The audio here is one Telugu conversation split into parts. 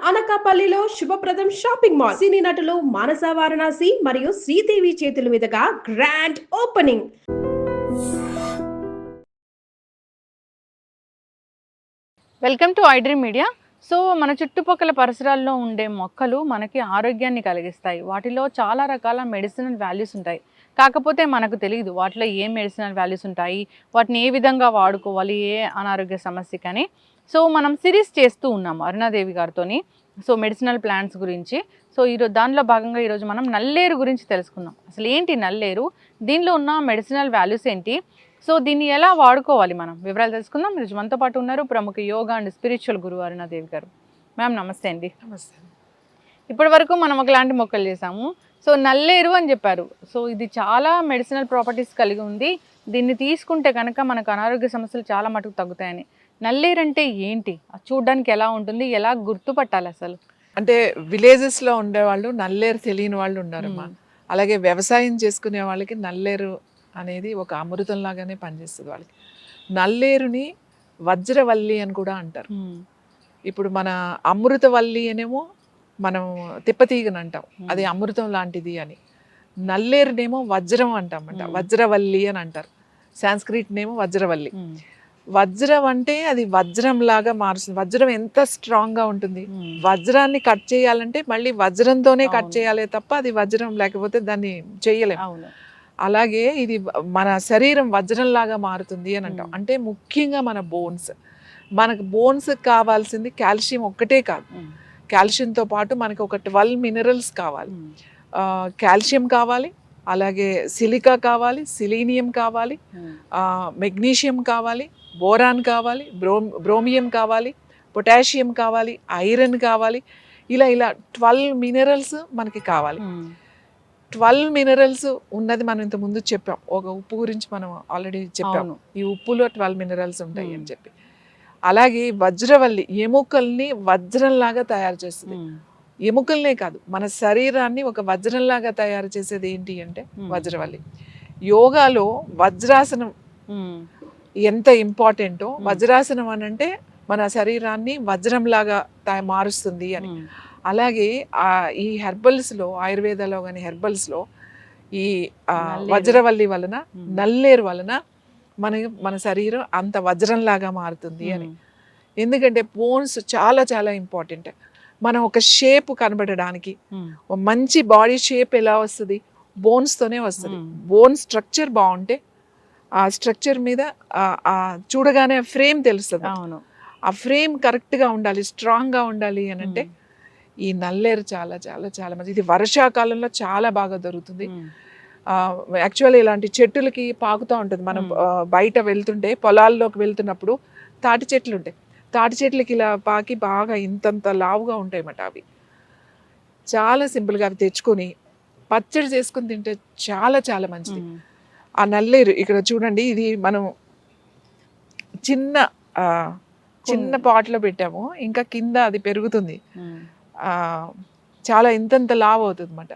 అనకాపల్లిలో శుభప్రదం షాపింగ్ మాల్ సినీ నటులు మానస వారణాసి మరియు శ్రీదేవి చేతుల మీదుగా grand opening. Welcome to iDream media. So మన చుట్టుపక్కల పరిసరాల్లో ఉండే మొక్కలు మనకి ఆరోగ్యాన్ని కలిగిస్తాయి. వాటిలో చాలా రకాల మెడిసినల్ వాల్యూస్ ఉంటాయి. కాకపోతే మనకు తెలియదు వాటిలో ఏ మెడిసినల్ వాల్యూస్ ఉంటాయి, వాటిని ఏ విధంగా వాడుకోవాలి, ఏ అనారోగ్య సమస్యకని. సో మనం సిరీస్ చేస్తూ ఉన్నాం అరుణాదేవి గారితోని, సో మెడిసినల్ ప్లాంట్స్ గురించి. సో దానిలో భాగంగా ఈరోజు మనం నల్లేరు గురించి తెలుసుకుందాం. అసలు ఏంటి నల్లేరు, దీనిలో ఉన్న మెడిసినల్ వాల్యూస్ ఏంటి, సో దీన్ని ఎలా వాడుకోవాలి, మనం వివరాలు తెలుసుకుందాం. ఈరోజు మనతో పాటు ఉన్నారు ప్రముఖ యోగా అండ్ స్పిరిచువల్ గురువు అరుణాదేవి గారు. మ్యామ్ నమస్తే అండి. నమస్తే. ఇప్పటి వరకు మనం ఒకలాంటి మొక్కలు చేసాము. సో నల్లేరు అని చెప్పారు. సో ఇది చాలా మెడిసినల్ ప్రాపర్టీస్ కలిగి ఉంది. దీన్ని తీసుకుంటే కనుక మనకు అనారోగ్య సమస్యలు చాలా మటుకు తగ్గుతాయని. నల్లేరు అంటే ఏంటి, చూడడానికి ఎలా ఉంటుంది, ఎలా గుర్తుపట్టాలి అసలు? అంటే విలేజెస్లో ఉండేవాళ్ళు నల్లేరు తెలియని వాళ్ళు ఉన్నారమ్మా. అలాగే వ్యవసాయం చేసుకునే వాళ్ళకి నల్లేరు అనేది ఒక అమృతం లాగానే పనిచేస్తుంది వాళ్ళకి. నల్లేరుని వజ్రవల్లి అని కూడా అంటారు. ఇప్పుడు మన అమృతవల్లి అనేమో మనం తిప్పతీగని అంటాం, అది అమృతం లాంటిది అని. నల్లేరునేమో వజ్రం అంటామంట, వజ్రవల్లి అని అంటారు. సాంస్క్రిట్ నేమో వజ్రవల్లి. వజ్రం అంటే అది వజ్రం లాగా మారుస్తుంది. వజ్రం ఎంత స్ట్రాంగ్ గా ఉంటుంది. వజ్రాన్ని కట్ చేయాలంటే మళ్ళీ వజ్రంతోనే కట్ చేయాలి తప్ప అది వజ్రం లేకపోతే దాన్ని చెయ్యలేము. అలాగే ఇది మన శరీరం వజ్రం లాగా మారుతుంది అని అంటాం. అంటే ముఖ్యంగా మన బోన్స్, మనకు బోన్స్ కావాల్సింది కాల్షియం ఒక్కటే కాదు, కాల్షియంతో పాటు మనకు ఒక 12 మినరల్స్ కావాలి. కాల్షియం కావాలి, అలాగే సిలికా కావాలి, సిలీనియం కావాలి, మెగ్నీషియం కావాలి, బోరాన్ కావాలి, బ్రోమియం కావాలి, పొటాషియం కావాలి, ఐరన్ కావాలి. ఇలా 12 మినరల్స్ మనకి కావాలి. 12 మినరల్స్ ఉన్నది మనం ఇంత ముందు చెప్పాం. ఒక ఉప్పు గురించి మనం ఆల్రెడీ చెప్పాము, ఈ ఉప్పులో 12 మినరల్స్ ఉంటాయి అని చెప్పి. అలాగే వజ్రవల్లి ఎముకల్ని వజ్రంలాగా తయారు చేస్తుంది. ఎముకల్నే కాదు, మన శరీరాన్ని ఒక వజ్రంలాగా తయారు చేసేది ఏంటి అంటే వజ్రవల్లి. యోగాలో వజ్రాసనం ఎంత ఇంపార్టెంటో, వజ్రాసనం అని అంటే మన శరీరాన్ని వజ్రంలాగా మారుస్తుంది అని. అలాగే ఈ హెర్బల్స్లో, ఆయుర్వేదాలో కానీ హెర్బల్స్లో ఈ వజ్రవల్లి వలన, నల్లేరు వలన మన శరీరం అంత వజ్రంలాగా మారుతుంది అని. ఎందుకంటే బోన్స్ చాలా చాలా ఇంపార్టెంట్. మనం ఒక షేప్ కనబడడానికి, ఒక మంచి బాడీ షేప్ ఎలా వస్తుంది, బోన్స్తోనే వస్తుంది. బోన్ స్ట్రక్చర్ బాగుంటే ఆ స్ట్రక్చర్ మీద చూడగానే ఫ్రేమ్ తెలుస్తుంది. ఆ ఫ్రేమ్ కరెక్ట్గా ఉండాలి, స్ట్రాంగ్గా ఉండాలి అని అంటే ఈ నల్లేరు చాలా చాలా చాలా మంచి. ఇది వర్షాకాలంలో చాలా బాగా దొరుకుతుంది. యాక్చువల్లీ ఇలాంటి చెట్టులకి పాకుతూ ఉంటుంది. మనం బయట వెళ్తుంటే, పొలాల్లోకి వెళ్తున్నప్పుడు తాటి చెట్లు ఉంటాయి. తాటి చెట్లకి ఇలా పాకి బాగా ఇంతంత లావుగా ఉంటాయి అన్నమాట. అవి చాలా సింపుల్గా అవి తెచ్చుకొని పచ్చడి చేసుకుని తింటే చాలా చాలా మంచిది. ఆ నల్లేరు ఇక్కడ చూడండి, ఇది మనం చిన్న పాట్లో పెట్టాము, ఇంకా కింద అది పెరుగుతుంది. చాలా ఇంతంత లావు అవుతుంది అన్నమాట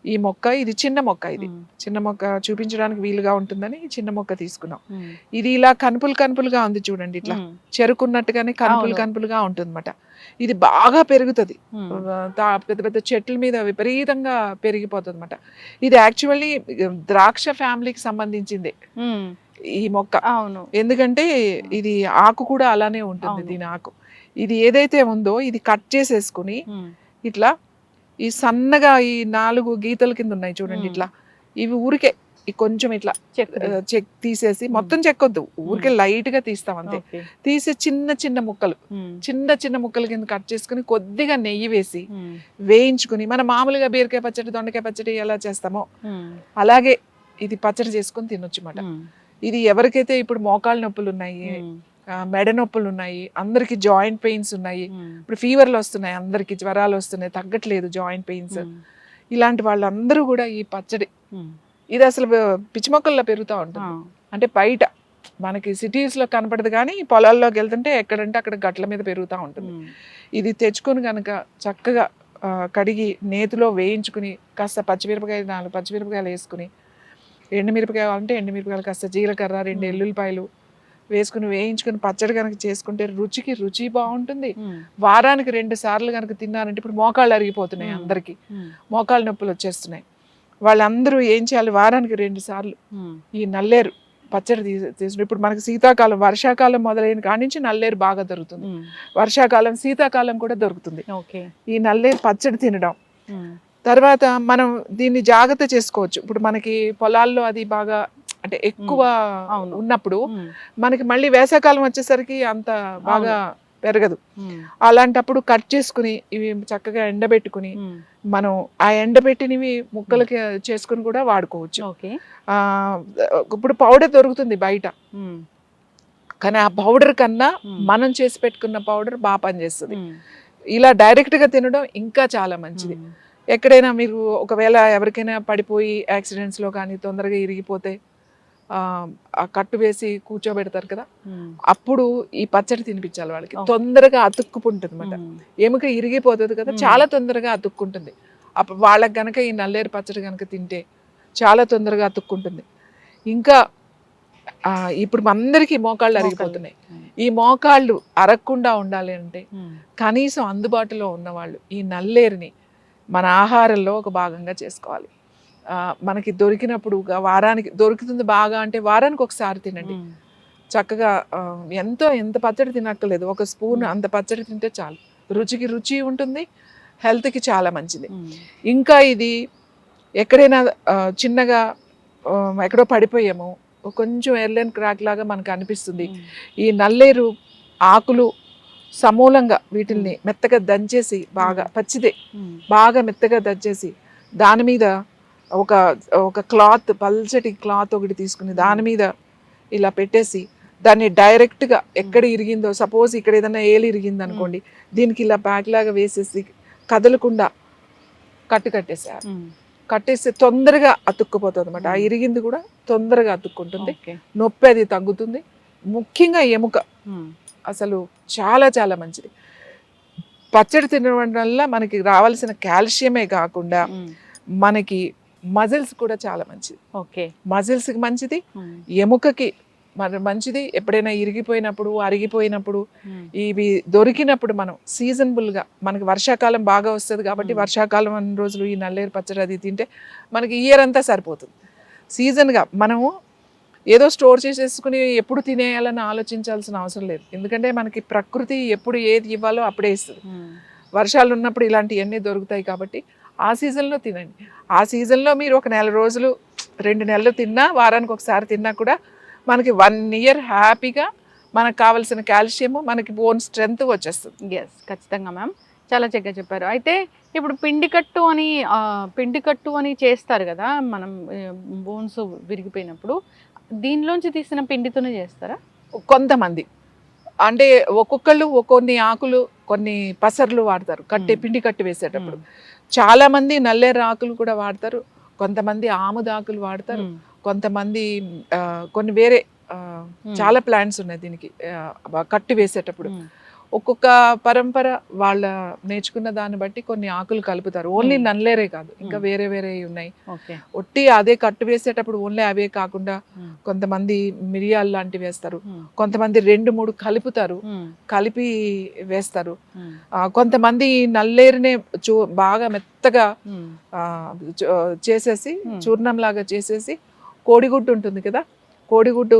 ఈ మొక్క. ఇది చిన్న మొక్క, ఇది చిన్న మొక్క చూపించడానికి వీలుగా ఉంటుందని చిన్న మొక్క తీసుకున్నాం. ఇది ఇలా కనుపులుగా ఉంది చూడండి, ఇట్లా చెరుకున్నట్టుగానే కనుపులుగా ఉంటుంది అన్నమాట. ఇది బాగా పెరుగుతుంది, పెద్ద పెద్ద చెట్ల మీద విపరీతంగా పెరిగిపోతుంది అన్నమాట. ఇది యాక్చువల్లీ ద్రాక్ష ఫ్యామిలీకి సంబంధించింది ఈ మొక్క. ఎందుకంటే ఇది ఆకు కూడా అలానే ఉంటుంది, దీని ఆకు. ఇది ఏదైతే ఉందో ఇది కట్ చేసేసుకుని ఇట్లా ఈ సన్నగా ఈ 4 గీతల కింద ఉన్నాయి చూడండి, ఇట్లా ఇవి ఊరికే కొంచెం ఇట్లా చెక్ తీసేసి, మొత్తం చెక్కొద్దు, ఊరికే లైట్ గా తీస్తాం అంతే. తీసి చిన్న ముక్కల కింద కట్ చేసుకుని కొద్దిగా నెయ్యి వేసి వేయించుకుని, మన మామూలుగా బీరకాయ పచ్చడి, దొండకాయ పచ్చడి ఎలా చేస్తామో అలాగే ఇది పచ్చడి చేసుకుని తినొచ్చు అన్నమాట. ఇది ఎవరికైతే ఇప్పుడు మోకాళ్ళ నొప్పులు ఉన్నాయి, మెడ నొప్పులు ఉన్నాయి, అందరికి జాయింట్ పెయిన్స్ ఉన్నాయి, ఇప్పుడు ఫీవర్లు వస్తున్నాయి, అందరికి జ్వరాలు వస్తున్నాయి, తగ్గట్లేదు జాయింట్ పెయిన్స్, ఇలాంటి వాళ్ళందరూ కూడా ఈ పచ్చడి, ఇది అసలు పిచ్చి మొక్కల్లో పెరుగుతూ ఉంటుంది. అంటే బయట మనకి సిటీస్లో కనపడదు, కానీ పొలాల్లోకి వెళ్తుంటే ఎక్కడంటే అక్కడ గట్ల మీద పెరుగుతూ ఉంటుంది. ఇది తెచ్చుకొని కనుక చక్కగా కడిగి నేతిలో వేయించుకుని, కాస్త 4 పచ్చిమిరపకాయలు వేసుకుని, ఎండుమిరపకాయ కావాలంటే ఎండుమిరపకాయలు, కాస్త జీలకర్ర, 2 ఎల్లుల్లిపాయలు, వేసుకుని వేయించుకుని పచ్చడి కనుక చేసుకుంటే రుచికి రుచి బాగుంటుంది. వారానికి 2 సార్లు కనుక తిన్నారంటే, ఇప్పుడు మోకాళ్ళు అరిగిపోతున్నాయి అందరికీ, మోకాళ్ళ నొప్పులు వచ్చేస్తున్నాయి. వాళ్ళందరూ ఏం చేయాలి, వారానికి 2 సార్లు ఈ నల్లేరు పచ్చడి తీసుకుని, ఇప్పుడు మనకి శీతాకాలం వర్షాకాలం మొదలైన కాడి నుంచి నల్లేరు బాగా దొరుకుతుంది. వర్షాకాలం శీతాకాలం కూడా దొరుకుతుంది ఈ నల్లేరు పచ్చడి తినడం. తర్వాత మనం దీన్ని జాగ్రత్త చేసుకోవచ్చు. ఇప్పుడు మనకి పొలాల్లో అది బాగా అంటే ఎక్కువ ఉన్నప్పుడు మనకి మళ్ళీ వేసవకాలం వచ్చేసరికి అంత బాగా పెరగదు. అలాంటప్పుడు కట్ చేసుకుని ఇవి చక్కగా ఎండబెట్టుకుని మనం ఆ ఎండబెట్టినవి ముక్కలకి చేసుకుని కూడా వాడుకోవచ్చు. ఇప్పుడు పౌడర్ దొరుకుతుంది బయట, కానీ ఆ పౌడర్ కన్నా మనం చేసి పెట్టుకున్న పౌడర్ బాగా పనిచేస్తుంది. ఇలా డైరెక్ట్ గా తినడం ఇంకా చాలా మంచిది. ఎక్కడైనా మీరు ఒకవేళ ఎవరికైనా పడిపోయి యాక్సిడెంట్స్ లో కానీ తొందరగా ఇరిగిపోతే ఆ కట్టు వేసి కూర్చోబెడతారు కదా, అప్పుడు ఈ పచ్చడి తినిపించాలి వాళ్ళకి. తొందరగా అతుక్కుకుంటుంది అన్నమాట, ఎముక ఇరిగిపోతుంది కదా, చాలా తొందరగా అతుక్కుంటుంది. అప్పుడు వాళ్ళకి గనక ఈ నల్లేరు పచ్చడి కనుక తింటే చాలా తొందరగా అతుక్కుంటుంది. ఇంకా ఇప్పుడు అందరికీ మోకాళ్ళు అరిగిపోతున్నాయి. ఈ మోకాళ్ళు అరగకుండా ఉండాలి అంటే కనీసం అందుబాటులో ఉన్నవాళ్ళు ఈ నల్లేరుని మన ఆహారంలో ఒక భాగంగా చేసుకోవాలి. మనకి దొరికినప్పుడు వారానికి దొరుకుతుంది బాగా అంటే వారానికి ఒకసారి తినండి చక్కగా. ఎంత పచ్చడి తినక్కర్లేదు, ఒక స్పూన్ అంత పచ్చడి తింటే చాలు. రుచికి రుచి ఉంటుంది, హెల్త్కి చాలా మంచిది. ఇంకా ఇది ఎక్కడైనా చిన్నగా ఎక్కడో పడిపోయాము, కొంచెం ఎర్లైన్ క్రాక్ లాగా మనకు అనిపిస్తుంది, ఈ నల్లేరు ఆకులు సమూలంగా వీటిల్ని మెత్తగా దంచేసి బాగా పచ్చిదే బాగా మెత్తగా దంచేసి దాని మీద ఒక క్లాత్, పల్చటి క్లాత్ ఒకటి తీసుకుని దాని మీద ఇలా పెట్టేసి దాన్ని డైరెక్ట్గా ఎక్కడ ఇరిగిందో, సపోజ్ ఇక్కడ ఏదైనా ఏలు ఇరిగింది అనుకోండి, దీనికి ఇలా ప్యాక్ లాగా వేసేసి కదలకుండా కట్టేసారు. కట్టేస్తే తొందరగా అతుక్కుపోతుంది అనమాట. ఆ ఇరిగింది కూడా తొందరగా అతుక్కుంటుంది, నొప్పి అది తగ్గుతుంది. ముఖ్యంగా ఎముక అసలు చాలా చాలా మంచిది. పచ్చడి తినడం వల్ల మనకి రావాల్సిన కాల్షియమే కాకుండా మనకి మజిల్స్ కూడా చాలా మంచిది. మజిల్స్కి మంచిది, ఎముకకి మంచిది. ఎప్పుడైనా ఇరిగిపోయినప్పుడు అరిగిపోయినప్పుడు ఇవి దొరికినప్పుడు మనం సీజనబుల్గా, మనకి వర్షాకాలం బాగా వస్తుంది కాబట్టి వర్షాకాలం అన్ని రోజులు ఈ నల్లేరు పచ్చడి అది తింటే మనకి ఇయర్ అంతా సరిపోతుంది. సీజన్గా మనము ఏదో స్టోర్ చేసేసుకుని ఎప్పుడు తినేయాలని ఆలోచించాల్సిన అవసరం లేదు. ఎందుకంటే మనకి ప్రకృతి ఎప్పుడు ఏది ఇవ్వాలో అప్పుడే ఇస్తుంది. వర్షాలు ఉన్నప్పుడు ఇలాంటివన్నీ దొరుకుతాయి కాబట్టి ఆ సీజన్లో తినండి. ఆ సీజన్లో మీరు ఒక 4 రోజులు 2 నెలలు తిన్నా, వారానికి ఒకసారి తిన్నా కూడా మనకి 1 ఇయర్ హ్యాపీగా మనకు కావాల్సిన కాల్షియం, మనకి బోన్ స్ట్రెంగ్త్ వచ్చేస్తుంది. ఎస్, ఖచ్చితంగా మ్యామ్, చాలా చక్కగా చెప్పారు. అయితే ఇప్పుడు పిండికట్టు అని చేస్తారు కదా మనం, బోన్స్ విరిగిపోయినప్పుడు దీనిలోంచి తీసిన పిండితోనే చేస్తారా? కొంతమంది అంటే ఒక్కొక్కళ్ళు కొన్ని ఆకులు కొన్ని పసర్లు వాడతారు పిండి కట్టి వేసేటప్పుడు. చాలా మంది నల్లేరు ఆకులు కూడా వాడతారు, కొంతమంది ఆముదాకులు వాడతారు, కొంతమంది కొన్ని వేరే చాలా ప్లాంట్స్ ఉన్నాయి దీనికి కట్టి వేసేటప్పుడు. ఒక్కొక్క పరంపర వాళ్ళ నేర్చుకున్న దాన్ని బట్టి కొన్ని ఆకులు కలుపుతారు. ఓన్లీ నల్లేరే కాదు, ఇంకా వేరే వేరే ఉన్నాయి. ఒట్టి అదే కట్టు వేసేటప్పుడు ఓన్లీ అవే కాకుండా కొంతమంది మిరియాలు లాంటివి వేస్తారు, కొంతమంది 2-3 కలుపుతారు, కలిపి వేస్తారు. కొంతమంది నల్లేరునే బాగా మెత్తగా చేసేసి చూర్ణం లాగా చేసేసి, కోడిగుడ్డు ఉంటుంది కదా, కోడిగుడ్డు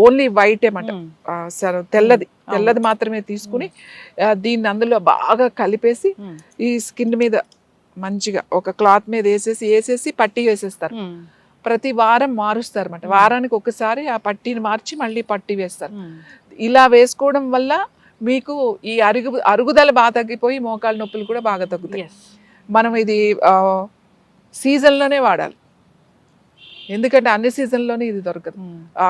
ఓన్లీ వైట్ ఏమంట, తెల్లది మాత్రమే తీసుకుని దీన్ని అందులో బాగా కలిపేసి ఈ స్కిన్ మీద మంచిగా ఒక క్లాత్ మీద వేసేసి పట్టీ వేసేస్తారు. ప్రతి వారం మారుస్తారు అన్నమాట. వారానికి ఒకసారి ఆ పట్టీని మార్చి మళ్ళీ పట్టీ వేస్తారు. ఇలా వేసుకోవడం వల్ల మీకు ఈ అరుగుదల బాగా తగ్గిపోయి మోకాళ్ళ నొప్పులు కూడా బాగా తగ్గుతాయి. మనం ఇది సీజన్లోనే వాడాలి, ఎందుకంటే అన్ని సీజన్లోనే ఇది దొరకదు.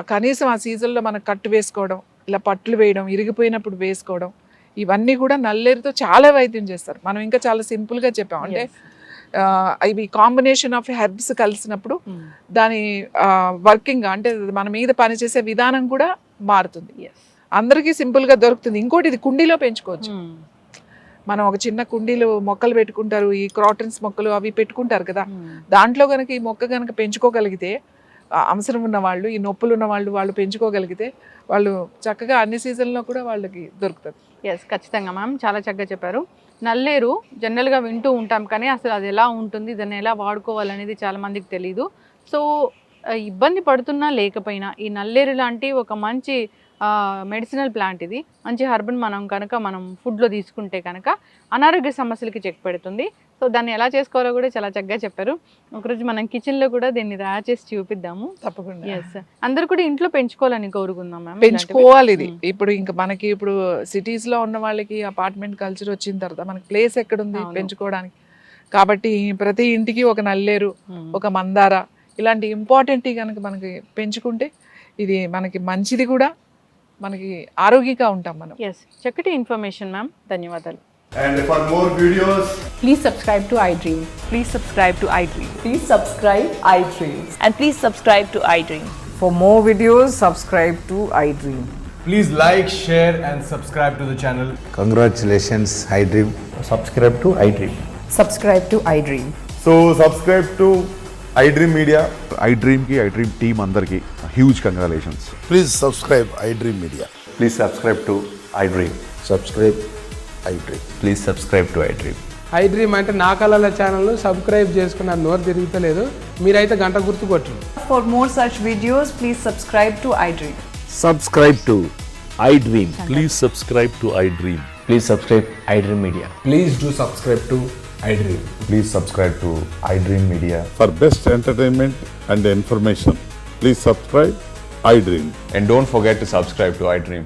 కనీసం ఆ సీజన్లో మనం కట్టు వేసుకోవడం, ఇలా పట్లు వేయడం, ఇరిగిపోయినప్పుడు వేసుకోవడం, ఇవన్నీ కూడా నల్లేరుతో చాలా వైద్యం చేస్తారు. మనం ఇంకా చాలా సింపుల్గా చెప్పాం, అంటే ఇవి కాంబినేషన్ ఆఫ్ హెర్బ్స్ కలిసినప్పుడు దాని వర్కింగ్ అంటే మన మీద పనిచేసే విధానం కూడా మారుతుంది. అందరికీ సింపుల్గా దొరుకుతుంది. ఇంకోటి, ఇది కుండీలో పెంచుకోవచ్చు. మనం ఒక చిన్న కుండీలు మొక్కలు పెట్టుకుంటారు, ఈ క్రాటన్స్ మొక్కలు అవి పెట్టుకుంటారు కదా, దాంట్లో కనుక ఈ మొక్క కనుక పెంచుకోగలిగితే అవసరం ఉన్న వాళ్ళు, ఈ నొప్పులు ఉన్న వాళ్ళు పెంచుకోగలిగితే వాళ్ళు చక్కగా అన్ని సీజన్లో కూడా వాళ్ళకి దొరుకుతుంది. ఎస్, ఖచ్చితంగా మ్యామ్, చాలా చక్కగా చెప్పారు. నల్లేరు జనరల్గా వింటూ ఉంటాం, కానీ అసలు అది ఎలా ఉంటుంది, దాన్ని ఎలా వాడుకోవాలనేది చాలా మందికి తెలియదు. సో ఇబ్బంది పడుతున్నా లేకపోయినా ఈ నల్లేరు లాంటి ఒక మంచి మెడిసినల్ ప్లాంట్, ఇది మంచి హర్బన్ మనం ఫుడ్లో తీసుకుంటే కనుక అనారోగ్య సమస్యలకి చెక్ పెడుతుంది. సో దాన్ని ఎలా చేసుకోవాలో కూడా చాలా చక్కగా చెప్పారు. ఒకరోజు మనం కిచెన్లో కూడా దీన్ని తయారు చేసి చూపిద్దాము. తప్పకుండా. ఎస్, అందరు కూడా ఇంట్లో పెంచుకోవాలని కోరుకుందాం మ్యామ్. పెంచుకోవాలి ఇది. ఇప్పుడు ఇంకా మనకి ఇప్పుడు సిటీస్ లో ఉన్న వాళ్ళకి అపార్ట్మెంట్ కల్చర్ వచ్చిన తర్వాత మనకి ప్లేస్ ఎక్కడుంది పెంచుకోవడానికి? కాబట్టి ప్రతి ఇంటికి ఒక నల్లేరు, ఒక మందార ఇలాంటి ఇంపార్టెంట్ కనుక మనకి పెంచుకుంటే ఇది మనకి మంచిది కూడా, మనకి ఆరోగ్యంగా ఉంటాం మనం. ఎస్, చక్కటి ఇన్ఫర్మేషన్ మ్యామ్, ధన్యవాదాలు. And for more videos, Please subscribe to iDream. Please subscribe to iDream. Please subscribe iDream. And please subscribe to iDream. For more videos, subscribe to iDream. please like, share and subscribe to the channel. Congratulations, iDream. subscribe to iDream. Subscribe to iDream. So subscribe to iDream Media. iDream ki iDream team అందరికి huge congratulations. Please subscribe iDream Media. Please subscribe to iDream. Subscribe iDream. Please subscribe to iDream. iDream అంటే నా కళల ఛానల్ సబ్స్క్రైబ్ చేసుకున్న నోరు తిరుగుతలేదు, మీరైతే గంట గుర్తు కొట్టండి. For more such videos, please subscribe to iDream. Subscribe to iDream. Please subscribe to iDream. Please subscribe iDream Media. Please do subscribe to iDream. Please subscribe to iDream Media. For best entertainment and information, please subscribe iDream. And don't forget to subscribe to iDream.